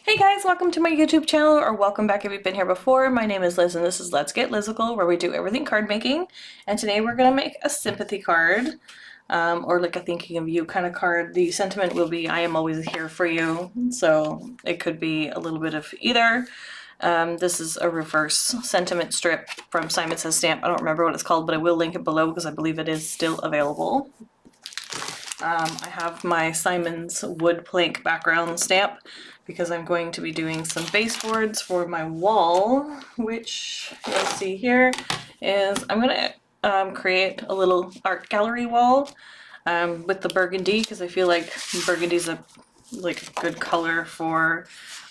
Hey guys, welcome to my YouTube channel, or welcome back if you've been here before. My name is Liz and this is Let's Get Lizical, where we do everything card making. And today we're going to make a sympathy card, or like a thinking of you kind of card. The sentiment will be, I am always here for you. So it could be a little bit of either. This is a reverse sentiment strip from Simon Says Stamp. I don't remember what it's called, but I will link it below because I believe it is still available. I have my Simon's wood plank background stamp because I'm going to be doing some baseboards for my wall, which you'll see here is I'm going to create a little art gallery wall with the burgundy, because I feel like burgundy's a good color for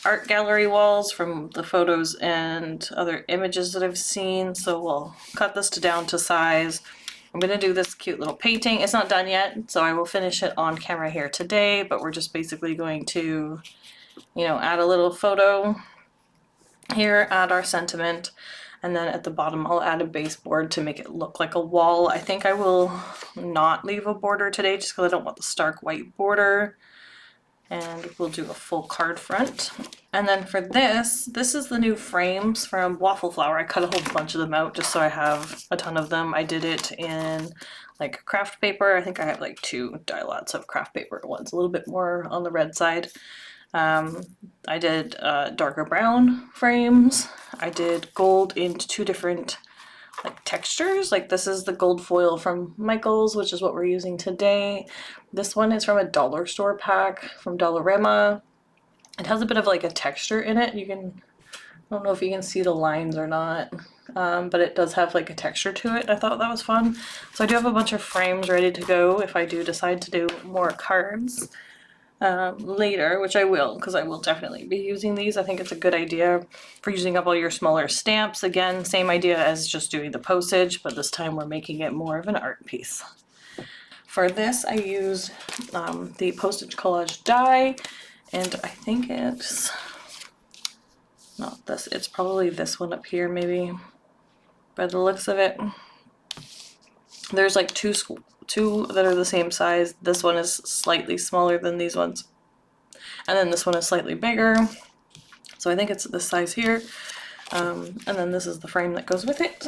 art gallery walls from the photos and other images that I've seen. So we'll cut this down to size. I'm going to do this cute little painting. It's not done yet, so I will finish it on camera here today, but we're just basically going to, add a little photo here, add our sentiment, and then at the bottom I'll add a baseboard to make it look like a wall. I think I will not leave a border today just because I don't want the stark white border. And we'll do a full card front. And then for this is the new frames from Waffle Flower. I cut a whole bunch of them out just so I have a ton of them. I did it in like craft paper. I think I have like 2 die lots of craft paper. One's a little bit more on the red side. I did darker brown frames. I did gold into 2 different textures. Like this is the gold foil from Michael's, which is what we're using today. This one is from a dollar store pack from Dollarama. It has a bit of like a texture in it. I don't know if you can see the lines or not, but it does have like a texture to it. I thought that was fun. So I do have a bunch of frames ready to go if I do decide to do more cards later, which I will, because I will definitely be using these. I think it's a good idea for using up all your smaller stamps. Again, same idea as just doing the postage, but this time we're making it more of an art piece. For this, I used the Postage Collage die, and I think it's not this, it's probably this one up here maybe, by the looks of it. There's like two that are the same size. This one is slightly smaller than these ones, and then this one is slightly bigger, so I think it's this size here. And then this is the frame that goes with it,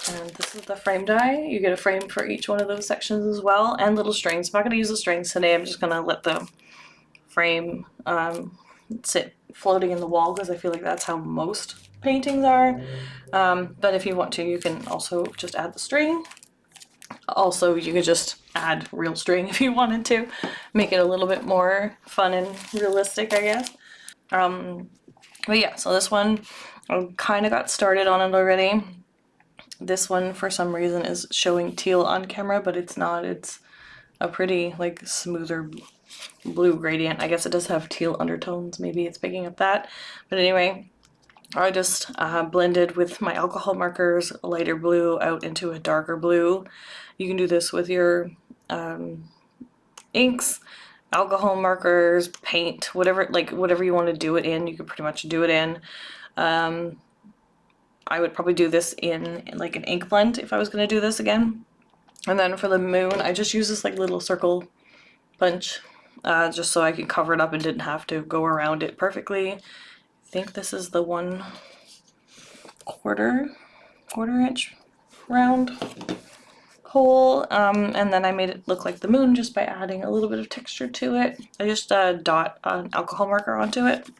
and this is the frame die. You get a frame for each one of those sections as well, and little strings. I'm not going to use the strings today. I'm just going to let the frame sit floating in the wall because I feel like that's how most paintings are. But if you want to, you can also just add the string. Also, you could just add real string if you wanted to, make it a little bit more fun and realistic, I guess. But yeah, so this one, I kind of got started on it already. This one, for some reason, is showing teal on camera, but it's not. It's a pretty, like, smoother blue gradient. I guess it does have teal undertones. Maybe it's picking up that. But anyway, I just blended with my alcohol markers a lighter blue out into a darker blue. You can do this with your inks, alcohol markers, paint, whatever you want to do it in, you can pretty much do it in. I would probably do this in like an ink blend if I was going to do this again. And then for the moon, I just use this like little circle punch just so I could cover it up and didn't have to go around it perfectly. I think this is the 1/4 inch round hole, and then I made it look like the moon just by adding a little bit of texture to it. I just dot an alcohol marker onto it.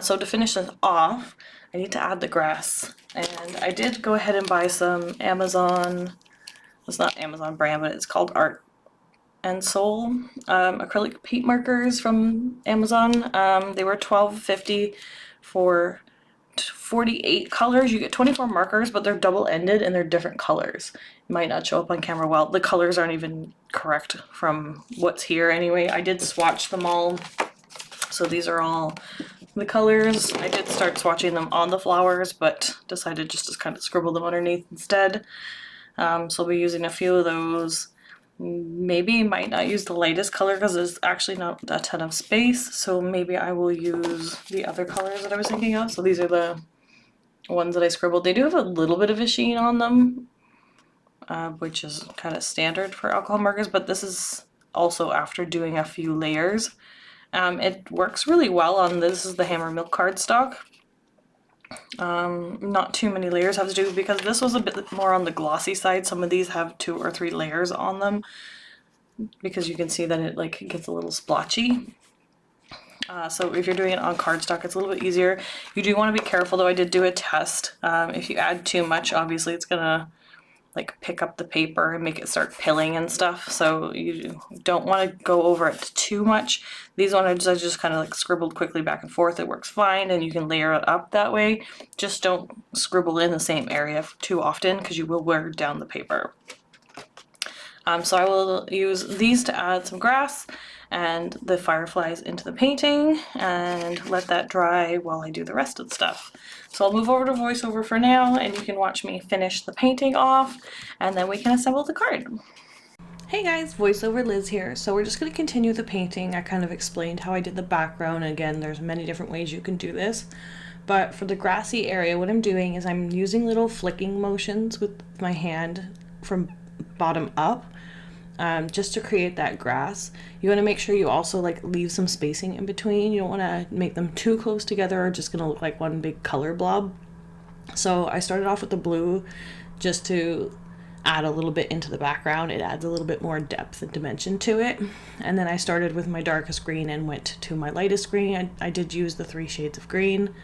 So to finish this off, I need to add the grass, and I did go ahead and buy some Amazon, it's not Amazon brand, but it's called Art and Soul acrylic paint markers from Amazon. They were $12.50 for 48 colors. You get 24 markers, but they're double-ended and they're different colors. It might not show up on camera well. The colors aren't even correct from what's here anyway. I did swatch them all, so these are all the colors. I did start swatching them on the flowers, but decided just to kind of scribble them underneath instead. So I'll be using a few of those. Maybe might not use the lightest color because there's actually not a ton of space, so maybe I will use the other colors that I was thinking of. So these are the ones that I scribbled. They do have a little bit of a sheen on them, which is kind of standard for alcohol markers, but this is also after doing a few layers. It works really well on this is the Hammer Milk cardstock. Not too many layers have to do because this was a bit more on the glossy side. Some of these have 2 or 3 layers on them because you can see that it like gets a little splotchy. So if you're doing it on cardstock, it's a little bit easier. You do want to be careful though. I did do a test. If you add too much, obviously it's gonna like pick up the paper and make it start pilling and stuff. So you don't want to go over it too much. These ones I just kind of like scribbled quickly back and forth. It works fine and you can layer it up that way. Just don't scribble in the same area too often because you will wear down the paper. So I will use these to add some grass and the fireflies into the painting and let that dry while I do the rest of the stuff. So I'll move over to voiceover for now and you can watch me finish the painting off and then we can assemble the card. Hey guys, voiceover Liz here. So we're just going to continue the painting. I kind of explained how I did the background. Again, there's many different ways you can do this. But for the grassy area, what I'm doing is I'm using little flicking motions with my hand from bottom up. Just to create that grass. You want to make sure you also like leave some spacing in between. You don't want to make them too close together or just gonna look like one big color blob. So I started off with the blue just to add a little bit into the background. It adds a little bit more depth and dimension to it. And then I started with my darkest green and went to my lightest green. I did use the 3 shades of green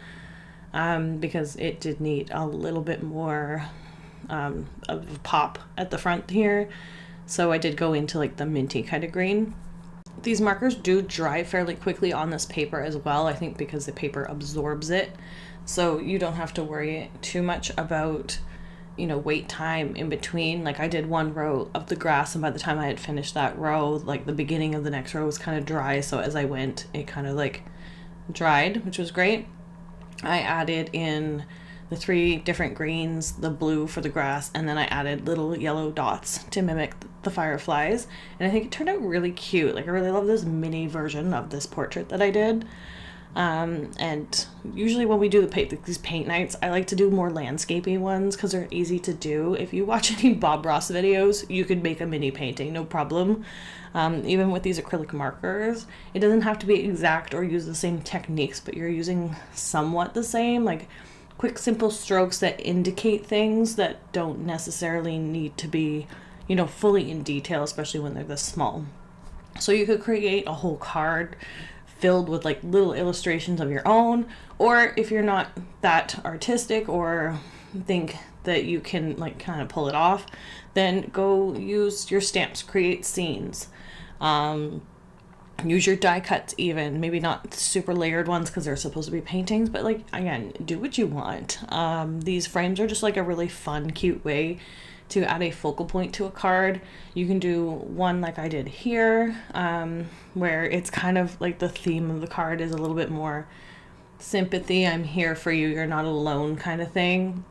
because it did need a little bit more of pop at the front here. So I did go into like the minty kind of green. These markers do dry fairly quickly on this paper as well, I think because the paper absorbs it. So you don't have to worry too much about, you know, wait time in between. Like I did 1 row of the grass and by the time I had finished that row, like the beginning of the next row was kind of dry. So as I went, it kind of like dried, which was great. I added in the 3 different greens, the blue for the grass, and then I added little yellow dots to mimic the fireflies. And I think it turned out really cute. Like I really love this mini version of this portrait that I did. And usually when we do these paint nights, I like to do more landscapey ones because they're easy to do. If you watch any Bob Ross videos, you could make a mini painting, no problem. Even with these acrylic markers, it doesn't have to be exact or use the same techniques, but you're using somewhat the same, like quick, simple strokes that indicate things that don't necessarily need to be, you know, fully in detail, especially when they're this small. So you could create a whole card filled with like little illustrations of your own, or if you're not that artistic or think that you can like kind of pull it off, then go use your stamps, create scenes. Use your die cuts even, maybe not super layered ones because they're supposed to be paintings, but like, again, do what you want. These frames are just like a really fun, cute way to add a focal point to a card. You can do one like I did here, where it's kind of like the theme of the card is a little bit more sympathy, I'm here for you, you're not alone kind of thing.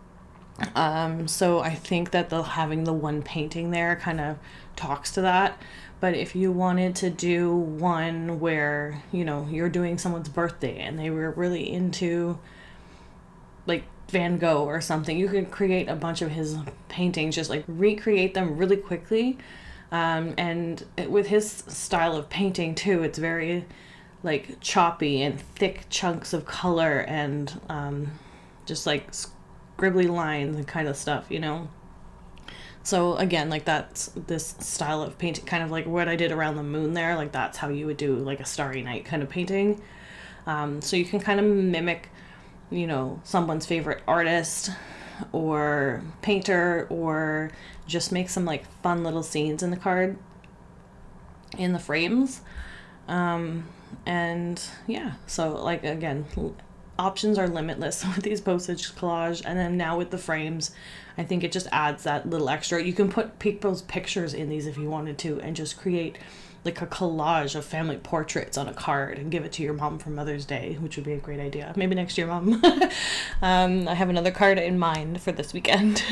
So I think that having the one painting there kind of talks to that. But if you wanted to do one where, you know, you're doing someone's birthday and they were really into like Van Gogh or something, you could create a bunch of his paintings, just like recreate them really quickly. And with his style of painting too, it's very like choppy and thick chunks of color and just like scribbly lines and kind of stuff, you know. So again, like that's this style of painting, kind of like what I did around the moon there, like that's how you would do like a Starry Night kind of painting. So you can kind of mimic, you know, someone's favorite artist or painter, or just make some like fun little scenes in the card, in the frames. And yeah, so like again, options are limitless with these postage collage. And then now with the frames, I think it just adds that little extra. You can put people's pictures in these if you wanted to, and just create like a collage of family portraits on a card and give it to your mom for Mother's Day, which would be a great idea. Maybe next year, Mom. I have another card in mind for this weekend.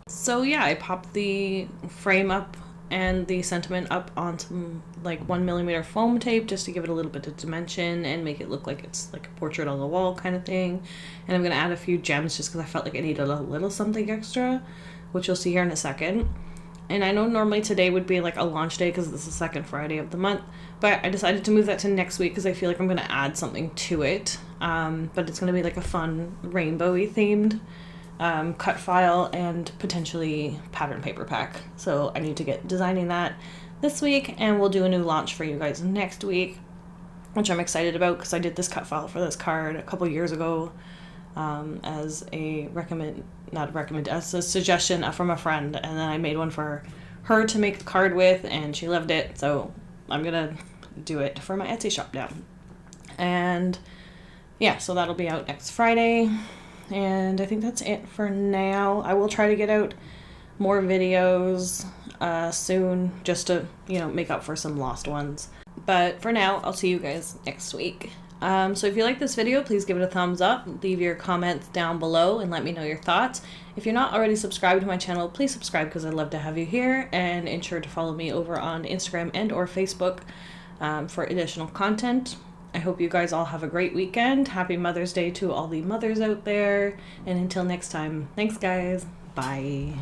So yeah, I popped the frame up and the sentiment up on some like 1mm foam tape just to give it a little bit of dimension and make it look like it's like a portrait on the wall kind of thing. And I'm going to add a few gems just because I felt like I needed a little something extra, which you'll see here in a second. And I know normally today would be like a launch day because this is the second Friday of the month, but I decided to move that to next week because I feel like I'm going to add something to it. But it's going to be like a fun rainbowy themed cut file and potentially pattern paper pack. So I need to get designing that this week, and we'll do a new launch for you guys next week, which I'm excited about because I did this cut file for this card a couple years ago as a as a suggestion from a friend, and then I made one for her to make the card with, and she loved it, so I'm gonna do it for my Etsy shop now. And yeah, so that'll be out next Friday, and I think that's it for now. I will try to get out more videos soon, just to, you know, make up for some lost ones. But for now, I'll see you guys next week. So if you like this video, please give it a thumbs up, leave your comments down below, and let me know your thoughts. If you're not already subscribed to my channel, please subscribe because I'd love to have you here, and ensure to follow me over on Instagram and or Facebook for additional content. I hope you guys all have a great weekend. Happy Mother's Day to all the mothers out there, and until next time, thanks guys, bye.